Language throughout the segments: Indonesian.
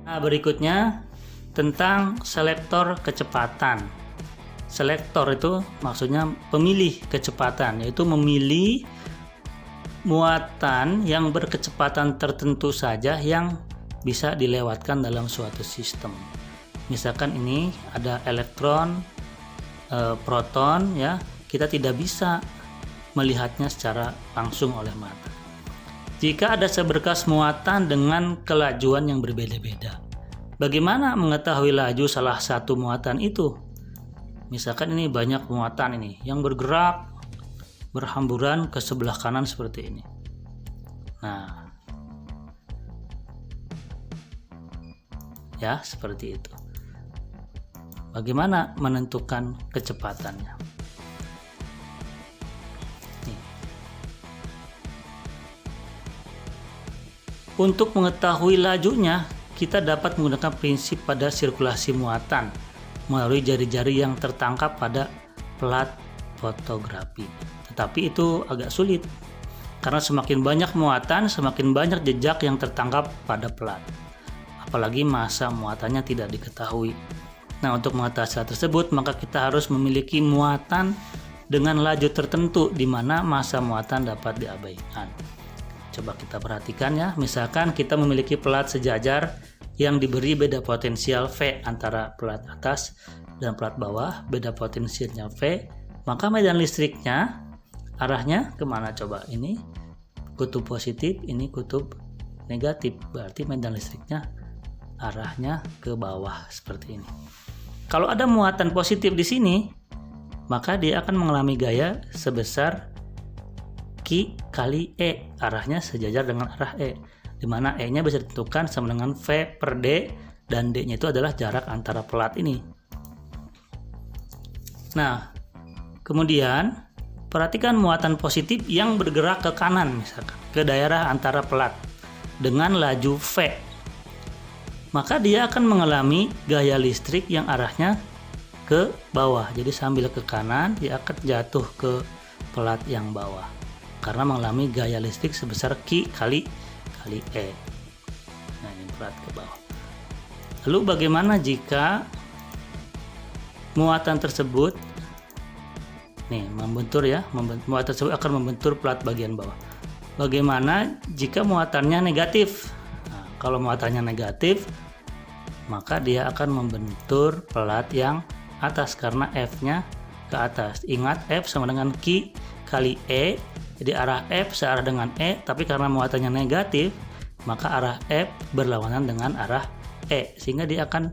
Nah, berikutnya tentang selektor kecepatan. Selektor itu maksudnya pemilih kecepatan, yaitu memilih muatan yang berkecepatan tertentu saja yang bisa dilewatkan dalam suatu sistem. Misalkan ini ada elektron, proton, ya, kita tidak bisa melihatnya secara langsung oleh mata. Jika ada seberkas muatan dengan kelajuan yang berbeda-beda, bagaimana mengetahui laju salah satu muatan itu? Misalkan ini banyak muatan ini yang bergerak berhamburan ke sebelah kanan seperti ini. Nah, ya seperti itu. Bagaimana menentukan kecepatannya? Nih. Untuk mengetahui lajunya, kita dapat menggunakan prinsip pada sirkulasi muatan melalui jari-jari yang tertangkap pada plat fotografi. Tetapi itu agak sulit karena semakin banyak muatan, semakin banyak jejak yang tertangkap pada plat. Apalagi massa muatannya tidak diketahui. Nah, untuk mengatasi hal tersebut, maka kita harus memiliki muatan dengan laju tertentu di mana massa muatan dapat diabaikan. Coba kita perhatikan ya, misalkan kita memiliki plat sejajar yang diberi beda potensial V antara plat atas dan plat bawah, beda potensialnya V, maka medan listriknya arahnya kemana coba? Ini kutub positif, ini kutub negatif, berarti medan listriknya arahnya ke bawah seperti ini. Kalau ada muatan positif di sini, maka dia akan mengalami gaya sebesar Q kali E, arahnya sejajar dengan arah E, di mana E-nya bisa ditentukan sama dengan V per D, dan D-nya itu adalah jarak antara plat ini. Nah, kemudian perhatikan muatan positif yang bergerak ke kanan, misalkan ke daerah antara plat dengan laju V. Maka dia akan mengalami gaya listrik yang arahnya ke bawah. Jadi sambil ke kanan, dia akan jatuh ke plat yang bawah karena mengalami gaya listrik sebesar Q kali E. Nah, ini plat ke bawah. Lalu bagaimana jika muatan tersebut membentur ya, muatan tersebut akan membentur plat bagian bawah. Bagaimana jika muatannya negatif? Nah, kalau muatannya negatif, maka dia akan membentur plat yang atas karena F-nya ke atas. Ingat, F sama dengan Q kali E. Jadi arah F searah dengan E, tapi karena muatannya negatif, maka arah F berlawanan dengan arah E, sehingga dia akan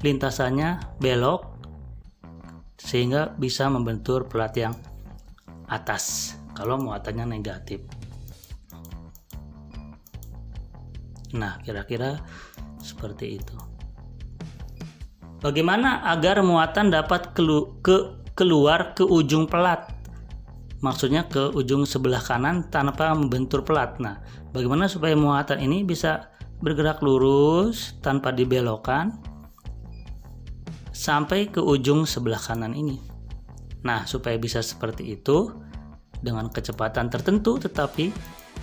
lintasannya belok, sehingga bisa membentur plat yang atas kalau muatannya negatif. Nah, kira-kira seperti itu. Bagaimana agar muatan dapat keluar ke ujung plat? Maksudnya ke ujung sebelah kanan tanpa membentur plat. Nah, bagaimana supaya muatan ini bisa bergerak lurus tanpa dibelokkan sampai ke ujung sebelah kanan ini? Nah, supaya bisa seperti itu dengan kecepatan tertentu, tetapi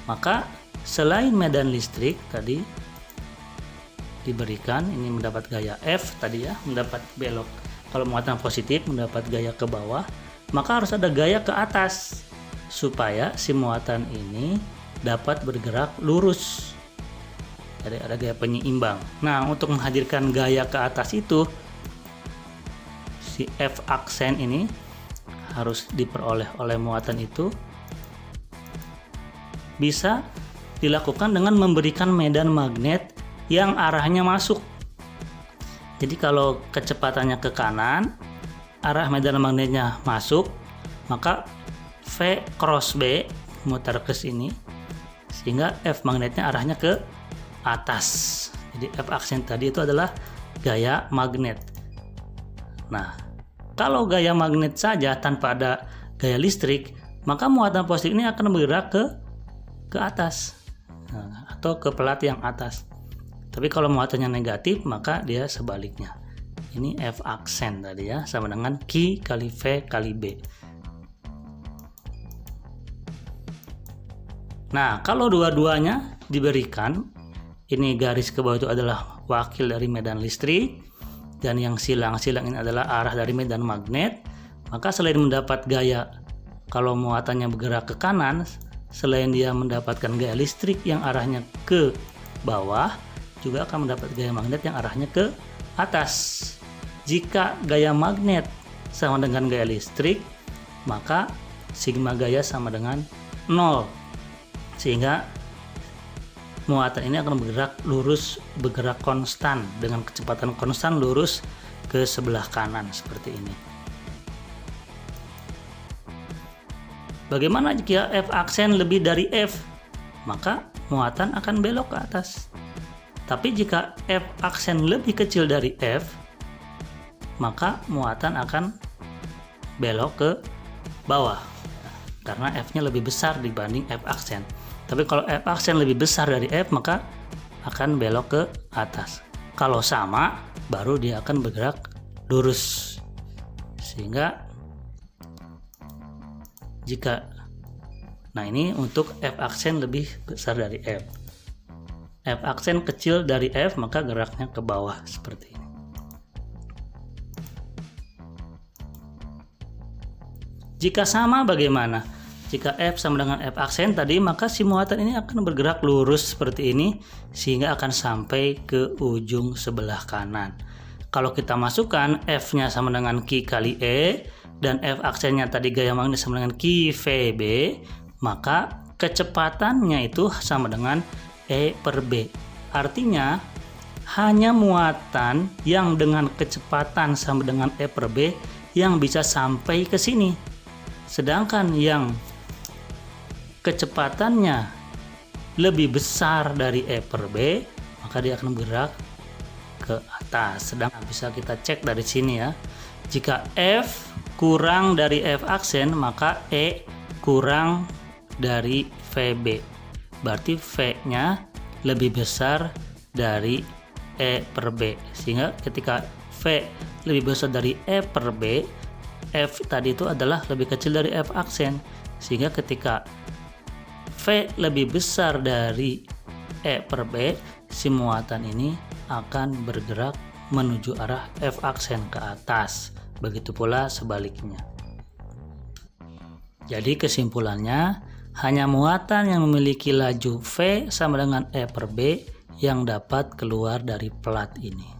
maka selain medan listrik tadi diberikan, ini mendapat gaya F tadi ya, mendapat belok. Kalau muatan positif mendapat gaya ke bawah, maka harus ada gaya ke atas supaya si muatan ini dapat bergerak lurus. Jadi ada gaya penyeimbang. Nah, untuk menghadirkan gaya ke atas itu, si F aksen ini harus diperoleh oleh muatan itu bisa dilakukan dengan memberikan medan magnet yang arahnya masuk. Jadi kalau kecepatannya ke kanan, arah medan magnetnya masuk, maka V cross B muter ke sini, sehingga F magnetnya arahnya ke atas. Jadi F aksen tadi itu adalah gaya magnet. Nah, kalau gaya magnet saja tanpa ada gaya listrik, maka muatan positif ini akan bergerak ke atas, atau ke plat yang atas. Tapi kalau muatannya negatif, maka dia sebaliknya. Ini F aksen tadi ya, sama dengan Q kali V kali B. Nah, kalau dua-duanya diberikan, ini garis ke bawah itu adalah wakil dari medan listrik, dan yang silang-silang ini adalah arah dari medan magnet. Maka selain mendapat gaya, kalau muatannya bergerak ke kanan, selain dia mendapatkan gaya listrik yang arahnya ke bawah, juga akan mendapat gaya magnet yang arahnya ke atas. Jika gaya magnet sama dengan gaya listrik, maka sigma gaya sama dengan 0, sehingga muatan ini akan bergerak lurus, bergerak konstan dengan kecepatan konstan lurus ke sebelah kanan seperti ini. Bagaimana jika F aksen lebih dari F? Maka muatan akan belok ke atas. Tapi jika F aksen lebih kecil dari F, maka muatan akan belok ke bawah karena F-nya lebih besar dibanding F aksen. Tapi kalau F aksen lebih besar dari F, maka akan belok ke atas. Kalau sama, baru dia akan bergerak lurus. Sehingga nah ini untuk F aksen lebih besar dari F. F aksen kecil dari F, maka geraknya ke bawah seperti ini. Jika sama bagaimana? Jika F sama dengan F aksen tadi, maka si muatan ini akan bergerak lurus seperti ini sehingga akan sampai ke ujung sebelah kanan. Kalau kita masukkan F-nya sama dengan Q kali E dan F aksennya tadi gaya magnet sama dengan Q VB, maka kecepatannya itu sama dengan E per B. Artinya hanya muatan yang dengan kecepatan sama dengan E per B yang bisa sampai ke sini. Sedangkan yang kecepatannya lebih besar dari E per B, maka dia akan bergerak ke atas. Sedangkan bisa kita cek dari sini ya. Jika F kurang dari F aksen, maka E kurang dari VB. Berarti V-nya lebih besar dari E per B. Sehingga ketika V lebih besar dari E per B, F tadi itu adalah lebih kecil dari F aksen. Sehingga ketika V lebih besar dari E per B, si muatan ini akan bergerak menuju arah F aksen ke atas. Begitu pula sebaliknya. Jadi kesimpulannya, hanya muatan yang memiliki laju V sama dengan E per B yang dapat keluar dari plat ini.